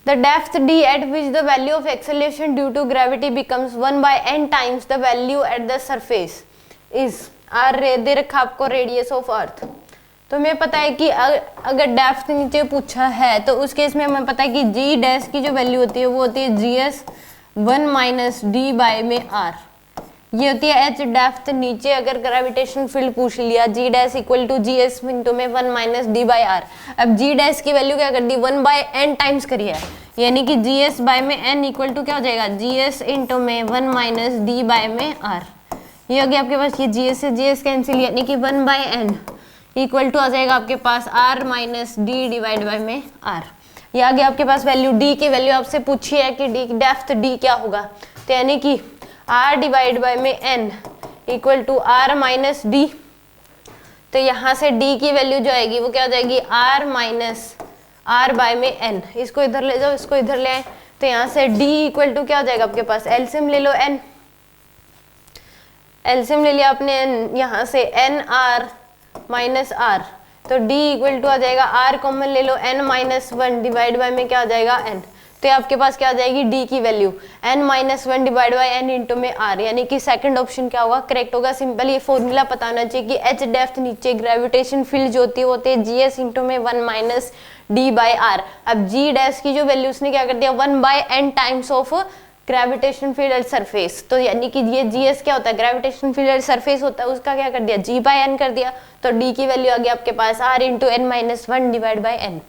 The depth d at which the value of acceleration due to gravity becomes 1/n times the value at the surface is r दे रखा आपको radius of earth. तो हमें पता है कि अगर depth नीचे पूछा है तो उस केस में हमें पता है कि g डैश की जो वैल्यू होती है वो होती है gs 1 माइनस डी बाय में r। ये होती है h डेप्थ नीचे अगर ग्रेविटेशन फील्ड पूछ लिया g dash equal to G S into में 1 माइनस डी बाई आर। अब g डैश की वैल्यू क्या कर दी 1/n टाइम्स करी है, यानी कि जी एस बाय में n इक्वल टू क्या हो जाएगा जी एस इंटू में 1 माइनस डी बाय में r। ये हो गया आपके पास, ये जी एस से जी एस कैंसिल, यानी कि 1/n इक्वल टू आ जाएगा आपके पास r minus D divide by में r। ये आ गया आपके पास वैल्यू, d की वैल्यू आपसे पूछी है कि d डेप्थ d क्या होगा, तो यानी कि r डिवाइड बाय में n equal to r minus D. तो यहाँ से d की वैल्यू जो आएगी वो क्या हो जाएगी r माइनस r बाय में n। इसको इधर ले जाओ, इसको इधर ले आए, तो यहाँ से d इक्वल टू क्या हो जाएगा आपके पास, एलसीएम ले लो n, एलसीएम ले लिया आपने n, यहाँ से n r माइनस r, तो d इक्वल टू आ जाएगा r कॉमन ले लो n माइनस 1 डिवाइड बाय में क्या आ जाएगा n। तो आपके पास क्या आ जाएगी d की value n minus 1 divide by n into में r, यानी कि सेकंड ऑप्शन क्या होगा करेक्ट होगा। सिंपल ये फॉर्मूला पता होना चाहिए कि h डेप्थ नीचे ग्रेविटेशन फील्ड जो होती है वो होती है जी एस इंटू में 1 माइनस डी बाई आर। अब g डैश की जो वैल्यू उसने क्या कर दिया 1/n times of gravitation field at surface, तो यानी कि ये जीएस क्या होता है ग्रेविटेशन फील्ड एट सरफेस होता है, उसका क्या कर दिया g/n कर दिया। तो d की वैल्यू आ गया आपके पास r into n minus 1 divide by n।